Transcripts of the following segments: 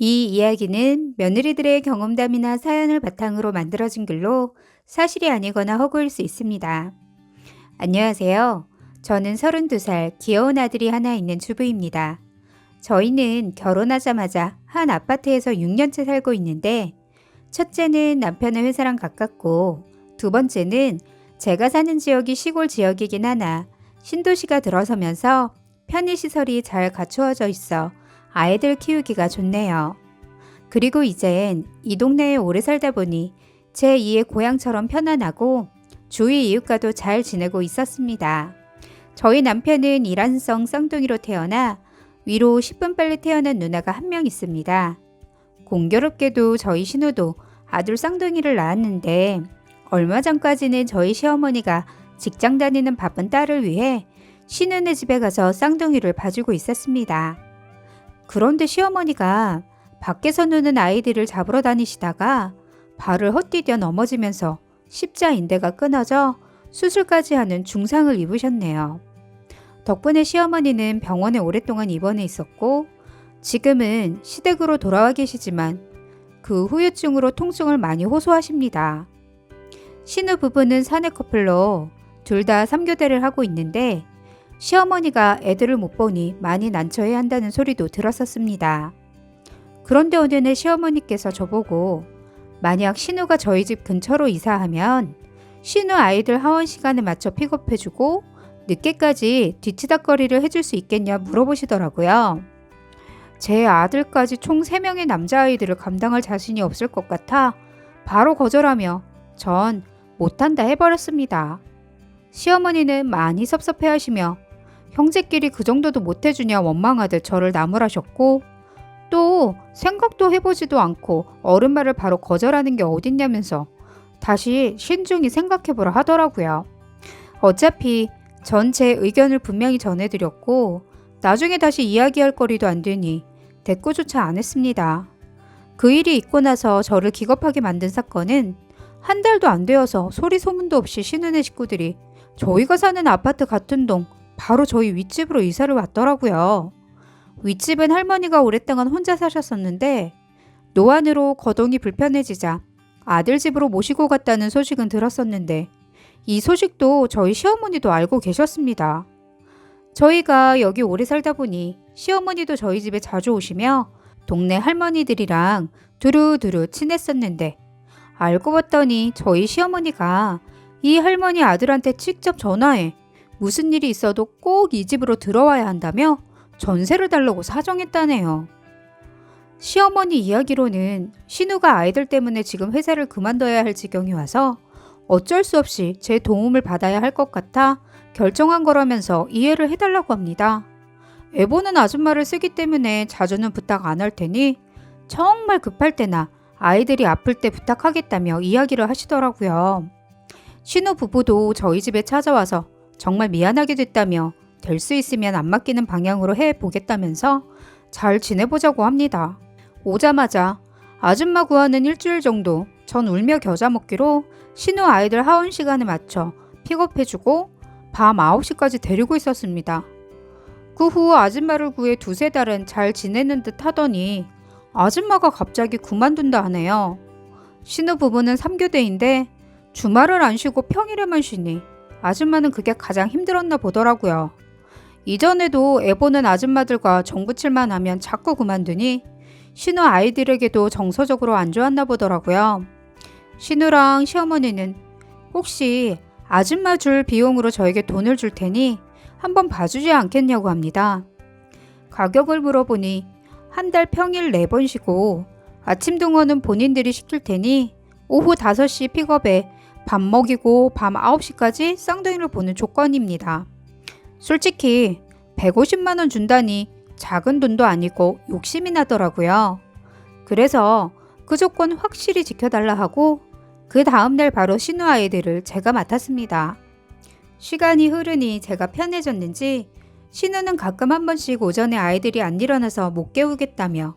이 이야기는 며느리들의 경험담이나 사연을 바탕으로 만들어진 글로 사실이 아니거나 허구일 수 있습니다. 안녕하세요. 저는 32살 귀여운 아들이 하나 있는 주부입니다. 저희는 결혼하자마자 한 아파트에서 6년째 살고 있는데 첫째는 남편의 회사랑 가깝고 두 번째는 제가 사는 지역이 시골 지역이긴 하나 신도시가 들어서면서 편의시설이 잘 갖추어져 있어 아이들 키우기가 좋네요. 그리고 이젠 이 동네에 오래 살다 보니 제2의 고향처럼 편안하고 주위 이웃과도 잘 지내고 있었습니다. 저희 남편은 이란성 쌍둥이로 태어나 위로 10분 빨리 태어난 누나가 한 명 있습니다. 공교롭게도 저희 신우도 아들 쌍둥이를 낳았는데 얼마 전까지는 저희 시어머니가 직장 다니는 바쁜 딸을 위해 신우네 집에 가서 쌍둥이를 봐주고 있었습니다. 그런데 시어머니가 밖에서 노는 아이들을 잡으러 다니시다가 발을 헛디뎌 넘어지면서 십자인대가 끊어져 수술까지 하는 중상을 입으셨네요. 덕분에 시어머니는 병원에 오랫동안 입원해 있었고 지금은 시댁으로 돌아와 계시지만 그 후유증으로 통증을 많이 호소하십니다. 신우 부부는 사내 커플로 둘 다 3교대를 하고 있는데 시어머니가 애들을 못 보니 많이 난처해 한다는 소리도 들었었습니다. 그런데 어느 날 시어머니께서 저보고 만약 신우가 저희 집 근처로 이사하면 신우 아이들 하원 시간에 맞춰 픽업해주고 늦게까지 뒤치다꺼리를 해줄 수 있겠냐 물어보시더라고요. 제 아들까지 총 3명의 남자아이들을 감당할 자신이 없을 것 같아 바로 거절하며 전 못한다 해버렸습니다. 시어머니는 많이 섭섭해하시며 형제끼리 그 정도도 못해주냐 원망하듯 저를 나무라셨고 또 생각도 해보지도 않고 어른 말을 바로 거절하는 게 어딨냐면서 다시 신중히 생각해보라 하더라고요. 어차피 전 제 의견을 분명히 전해드렸고 나중에 다시 이야기할 거리도 안 되니 대꾸조차 안 했습니다. 그 일이 있고 나서 저를 기겁하게 만든 사건은 한 달도 안 되어서 소리 소문도 없이 신우네 식구들이 저희가 사는 아파트 같은 동 바로 저희 윗집으로 이사를 왔더라고요. 윗집은 할머니가 오랫동안 혼자 사셨었는데 노안으로 거동이 불편해지자 아들 집으로 모시고 갔다는 소식은 들었었는데 이 소식도 저희 시어머니도 알고 계셨습니다. 저희가 여기 오래 살다 보니 시어머니도 저희 집에 자주 오시며 동네 할머니들이랑 두루두루 친했었는데 알고 봤더니 저희 시어머니가 이 할머니 아들한테 직접 전화해 무슨 일이 있어도 꼭 이 집으로 들어와야 한다며 전세를 달라고 사정했다네요. 시어머니 이야기로는 신우가 아이들 때문에 지금 회사를 그만둬야 할 지경이 와서 어쩔 수 없이 제 도움을 받아야 할 것 같아 결정한 거라면서 이해를 해달라고 합니다. 애 보는 아줌마를 쓰기 때문에 자주는 부탁 안 할 테니 정말 급할 때나 아이들이 아플 때 부탁하겠다며 이야기를 하시더라고요. 신우 부부도 저희 집에 찾아와서 정말 미안하게 됐다며 될 수 있으면 안 맡기는 방향으로 해보겠다면서 잘 지내보자고 합니다. 오자마자 아줌마 구하는 일주일 정도 전 울며 겨자 먹기로 신우 아이들 하원 시간에 맞춰 픽업해주고 밤 9시까지 데리고 있었습니다. 그 후 아줌마를 구해 두세 달은 잘 지내는 듯 하더니 아줌마가 갑자기 그만둔다 하네요. 신우 부부는 3교대인데 주말을 안 쉬고 평일에만 쉬니 아줌마는 그게 가장 힘들었나 보더라고요. 이전에도 애 보는 아줌마들과 정붙일만 하면 자꾸 그만두니 신우 아이들에게도 정서적으로 안 좋았나 보더라고요. 신우랑 시어머니는 혹시 아줌마 줄 비용으로 저에게 돈을 줄 테니 한번 봐주지 않겠냐고 합니다. 가격을 물어보니 한 달 평일 4번 쉬고 아침 등원은 본인들이 시킬 테니 오후 5시 픽업에 밥 먹이고 밤 9시까지 쌍둥이를 보는 조건입니다. 솔직히 150만 원 준다니 작은 돈도 아니고 욕심이 나더라고요. 그래서 그 조건 확실히 지켜달라 하고 그 다음날 바로 신우 아이들을 제가 맡았습니다. 시간이 흐르니 제가 편해졌는지 신우는 가끔 한 번씩 오전에 아이들이 안 일어나서 못 깨우겠다며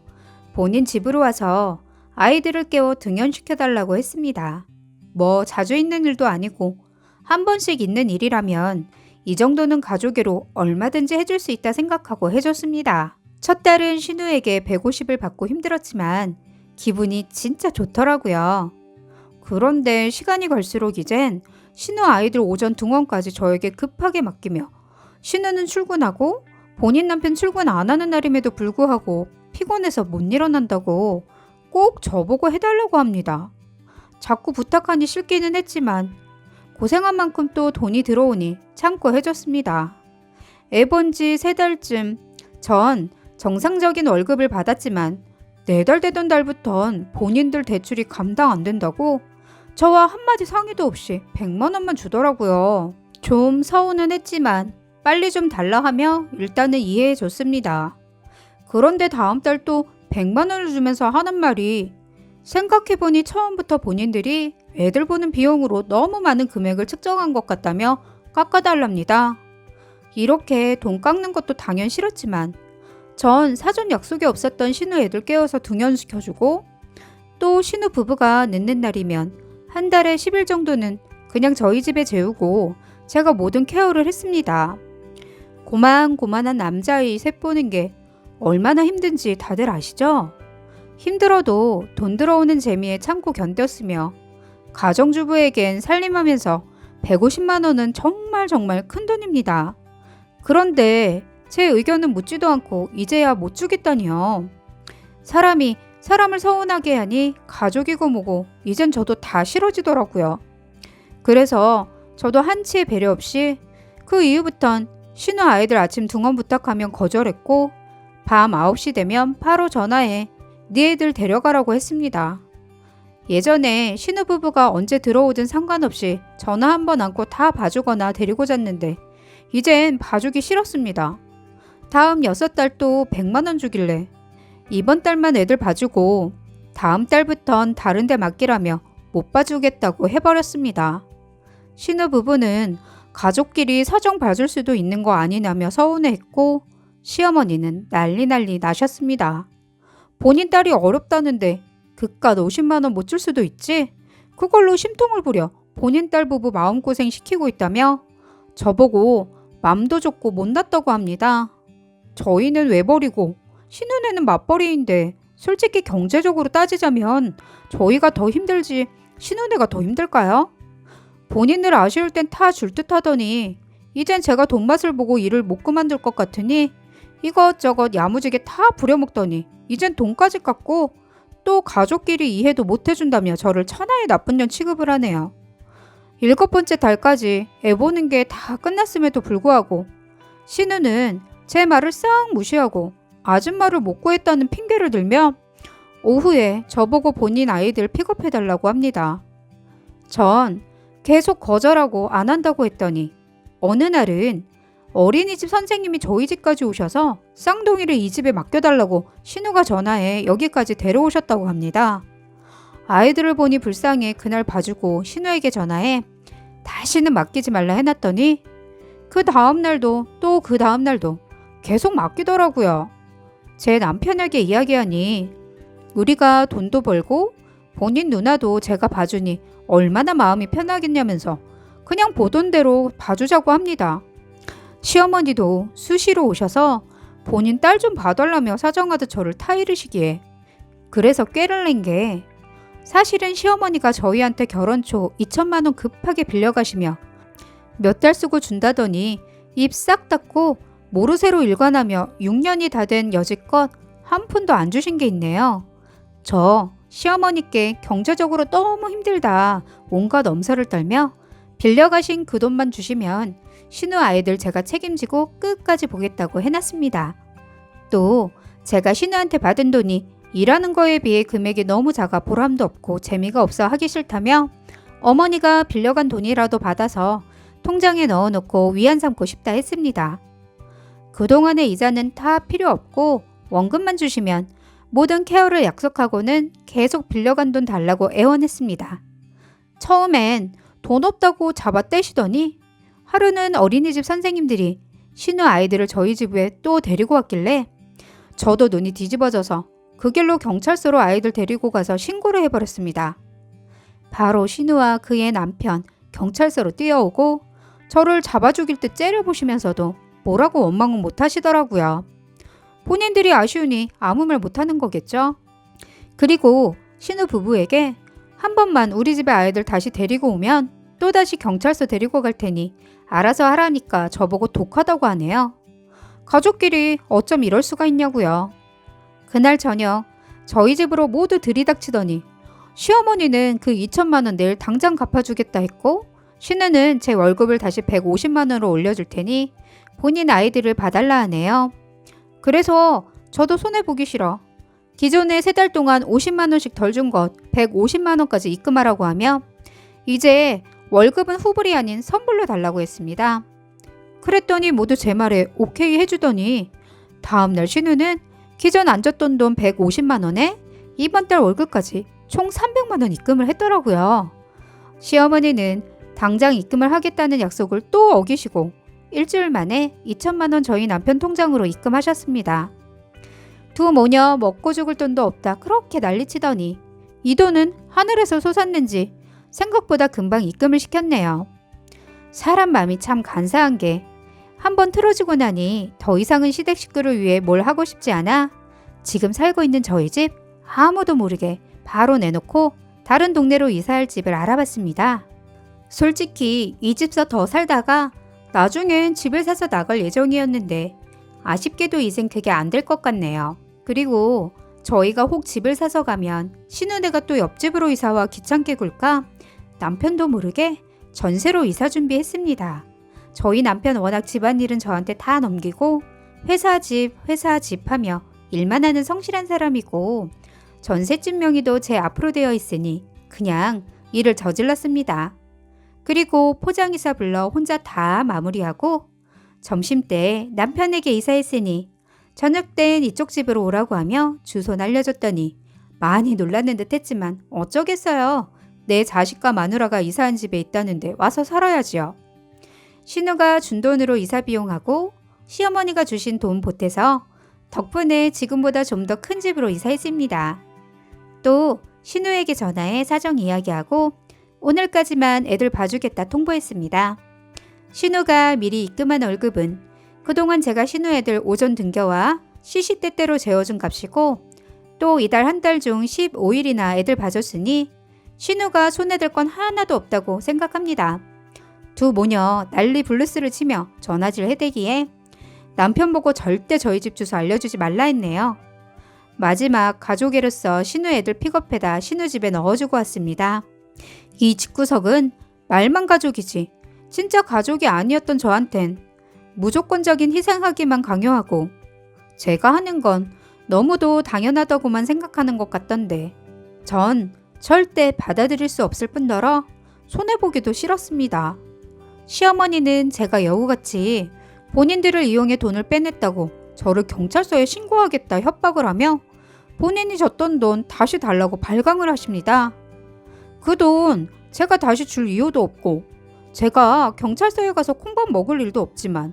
본인 집으로 와서 아이들을 깨워 등원시켜달라고 했습니다. 뭐 자주 있는 일도 아니고 한 번씩 있는 일이라면 이 정도는 가족애로 얼마든지 해줄 수 있다 생각하고 해줬습니다. 첫 달은 신우에게 150을 받고 힘들었지만 기분이 진짜 좋더라고요. 그런데 시간이 갈수록 이젠 신우 아이들 오전 등원까지 저에게 급하게 맡기며 신우는 출근하고 본인 남편 출근 안 하는 날임에도 불구하고 피곤해서 못 일어난다고 꼭 저보고 해달라고 합니다. 자꾸 부탁하니 싫기는 했지만 고생한 만큼 또 돈이 들어오니 참고 해줬습니다. 애 본 지 3달쯤 전 정상적인 월급을 받았지만 4달 되던 달부턴 본인들 대출이 감당 안 된다고 저와 한마디 상의도 없이 100만 원만 주더라고요. 좀 서운은 했지만 빨리 좀 달라 하며 일단은 이해해 줬습니다. 그런데 다음 달 또 100만 원을 주면서 하는 말이 생각해보니 처음부터 본인들이 애들 보는 비용으로 너무 많은 금액을 측정한 것 같다며 깎아달랍니다. 이렇게 돈 깎는 것도 당연 싫었지만 전 사전 약속이 없었던 신우 애들 깨워서 등원시켜주고 또 신우 부부가 늦는 날이면 한 달에 10일 정도는 그냥 저희 집에 재우고 제가 모든 케어를 했습니다. 고만고만한 남자아이 셋 보는 게 얼마나 힘든지 다들 아시죠? 힘들어도 돈 들어오는 재미에 참고 견뎠으며 가정주부에겐 살림하면서 150만 원은 정말 큰 돈입니다. 그런데 제 의견은 묻지도 않고 이제야 못 주겠다니요. 사람이 사람을 서운하게 하니 가족이고 뭐고 이젠 저도 다 싫어지더라고요. 그래서 저도 한치의 배려 없이 그 이후부턴 신우 아이들 아침 등원 부탁하면 거절했고 밤 9시 되면 바로 전화해 네 애들 데려가라고 했습니다. 예전에 신우 부부가 언제 들어오든 상관없이 전화 한 번 안고 다 봐주거나 데리고 잤는데 이젠 봐주기 싫었습니다. 다음 6달 또 100만 원 주길래 이번 달만 애들 봐주고 다음 달부턴 다른 데 맡기라며 못 봐주겠다고 해버렸습니다. 신우 부부는 가족끼리 사정 봐줄 수도 있는 거 아니냐며 서운해했고 시어머니는 난리 나셨습니다. 본인 딸이 어렵다는데 그깟 50만 원 못 줄 수도 있지? 그걸로 심통을 부려 본인 딸 부부 마음고생 시키고 있다며 저보고 맘도 좁고 못났다고 합니다. 저희는 외벌이고 신혼에는 맞벌이인데 솔직히 경제적으로 따지자면 저희가 더 힘들지 신혼애가 더 힘들까요? 본인들 아쉬울 땐 다 줄 듯 하더니 이젠 제가 돈 맛을 보고 일을 못 그만둘 것 같으니 이것저것 야무지게 다 부려먹더니 이젠 돈까지 깎고 또 가족끼리 이해도 못 해준다며 저를 천하의 나쁜 년 취급을 하네요. 7번째 달까지 애 보는 게 다 끝났음에도 불구하고 신우는 제 말을 싹 무시하고 아줌마를 못 구했다는 핑계를 들며 오후에 저보고 본인 아이들 픽업해달라고 합니다. 전 계속 거절하고 안 한다고 했더니 어느 날은 어린이집 선생님이 저희 집까지 오셔서 쌍둥이를 이 집에 맡겨달라고 신우가 전화해 여기까지 데려오셨다고 합니다. 아이들을 보니 불쌍해 그날 봐주고 신우에게 전화해 다시는 맡기지 말라 해놨더니 그 다음날도 또 그 다음날도 계속 맡기더라고요. 제 남편에게 이야기하니 우리가 돈도 벌고 본인 누나도 제가 봐주니 얼마나 마음이 편하겠냐면서 그냥 보던 대로 봐주자고 합니다. 시어머니도 수시로 오셔서 본인 딸 좀 봐달라며 사정하듯 저를 타이르시기에 그래서 꾀를 낸 게 사실은 시어머니가 저희한테 결혼 초 2천만 원 급하게 빌려가시며 몇 달 쓰고 준다더니 입 싹 닫고 모르쇠로 일관하며 6년이 다 된 여지껏 한 푼도 안 주신 게 있네요. 저 시어머니께 경제적으로 너무 힘들다 온갖 엄살을 떨며 빌려가신 그 돈만 주시면 신우 아이들 제가 책임지고 끝까지 보겠다고 해놨습니다. 또 제가 신우한테 받은 돈이 일하는 거에 비해 금액이 너무 작아 보람도 없고 재미가 없어 하기 싫다며 어머니가 빌려간 돈이라도 받아서 통장에 넣어놓고 위안 삼고 싶다 했습니다. 그동안의 이자는 다 필요 없고 원금만 주시면 모든 케어를 약속하고는 계속 빌려간 돈 달라고 애원했습니다. 처음엔 돈 없다고 잡아떼시더니 하루는 어린이집 선생님들이 신우 아이들을 저희 집에 또 데리고 왔길래 저도 눈이 뒤집어져서 그 길로 경찰서로 아이들 데리고 가서 신고를 해버렸습니다. 바로 신우와 그의 남편 경찰서로 뛰어오고 저를 잡아 죽일 듯 째려보시면서도 뭐라고 원망은 못 하시더라고요. 본인들이 아쉬우니 아무 말 못하는 거겠죠. 그리고 신우 부부에게 한 번만 우리 집에 아이들 다시 데리고 오면 또다시 경찰서 데리고 갈 테니 알아서 하라니까 저보고 독하다고 하네요. 가족끼리 어쩜 이럴 수가 있냐고요. 그날 저녁 저희 집으로 모두 들이닥치더니 시어머니는 그 2천만 원 내일 당장 갚아주겠다 했고, 신우는 제 월급을 다시 150만 원으로 올려줄 테니 본인 아이들을 봐달라 하네요. 그래서 저도 손해보기 싫어 기존에 3달 동안 50만 원씩 덜 준 것 150만 원까지 입금하라고 하며 이제 월급은 후불이 아닌 선불로 달라고 했습니다. 그랬더니 모두 제 말에 오케이 해주더니 다음날 신우는 기존 안 줬던 돈 150만 원에 이번 달 월급까지 총 300만 원 입금을 했더라고요. 시어머니는 당장 입금을 하겠다는 약속을 또 어기시고 일주일 만에 2천만 원 저희 남편 통장으로 입금하셨습니다. 두 모녀 먹고 죽을 돈도 없다 그렇게 난리치더니 이 돈은 하늘에서 솟았는지 생각보다 금방 입금을 시켰네요. 사람 마음이 참 간사한 게 한번 틀어지고 나니 더 이상은 시댁 식구를 위해 뭘 하고 싶지 않아 지금 살고 있는 저희 집 아무도 모르게 바로 내놓고 다른 동네로 이사할 집을 알아봤습니다. 솔직히 이 집서 더 살다가 나중엔 집을 사서 나갈 예정이었는데 아쉽게도 이젠 그게 안 될 것 같네요. 그리고 저희가 혹 집을 사서 가면 신우네가 또 옆집으로 이사와 귀찮게 굴까 남편도 모르게 전세로 이사 준비했습니다. 저희 남편 워낙 집안일은 저한테 다 넘기고 회사 집 하며 일만 하는 성실한 사람이고 전셋집 명의도 제 앞으로 되어 있으니 그냥 일을 저질렀습니다. 그리고 포장이사 불러 혼자 다 마무리하고 점심때 남편에게 이사했으니 저녁 땐 이쪽 집으로 오라고 하며 주소 날려줬더니 많이 놀랐는 듯 했지만 어쩌겠어요. 내 자식과 마누라가 이사한 집에 있다는데 와서 살아야지요. 신우가 준 돈으로 이사 비용하고 시어머니가 주신 돈 보태서 덕분에 지금보다 좀 더 큰 집으로 이사했습니다. 또 신우에게 전화해 사정 이야기하고 오늘까지만 애들 봐주겠다 통보했습니다. 신우가 미리 입금한 월급은 그동안 제가 신우 애들 오전 등교와 시시때때로 재워준 값이고 또 이달 한 달 중 15일이나 애들 봐줬으니 신우가 손해될 건 하나도 없다고 생각합니다. 두 모녀 난리 블루스를 치며 전화질 해대기에 남편 보고 절대 저희 집 주소 알려주지 말라 했네요. 마지막 가족애로서 신우 애들 픽업해다 신우 집에 넣어주고 왔습니다. 이 집구석은 말만 가족이지 진짜 가족이 아니었던 저한텐 무조건적인 희생하기만 강요하고 제가 하는 건 너무도 당연하다고만 생각하는 것 같던데 전 절대 받아들일 수 없을 뿐더러 손해보기도 싫었습니다. 시어머니는 제가 여우같이 본인들을 이용해 돈을 빼냈다고 저를 경찰서에 신고하겠다 협박을 하며 본인이 줬던 돈 다시 달라고 발광을 하십니다. 그 돈 제가 다시 줄 이유도 없고 제가 경찰서에 가서 콩밥 먹을 일도 없지만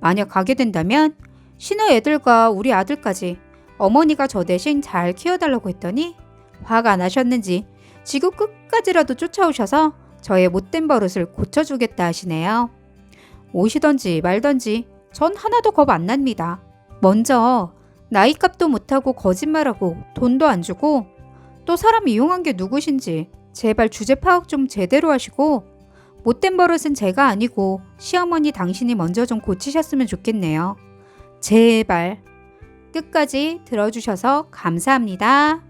만약 가게 된다면 신우 애들과 우리 아들까지 어머니가 저 대신 잘 키워달라고 했더니 화가 나셨는지 지구 끝까지라도 쫓아오셔서 저의 못된 버릇을 고쳐주겠다 하시네요. 오시던지 말던지 전 하나도 겁 안 납니다. 먼저 나이값도 못하고 거짓말하고 돈도 안 주고 또 사람 이용한 게 누구신지 제발 주제 파악 좀 제대로 하시고 못된 버릇은 제가 아니고 시어머니 당신이 먼저 좀 고치셨으면 좋겠네요. 제발 끝까지 들어주셔서 감사합니다.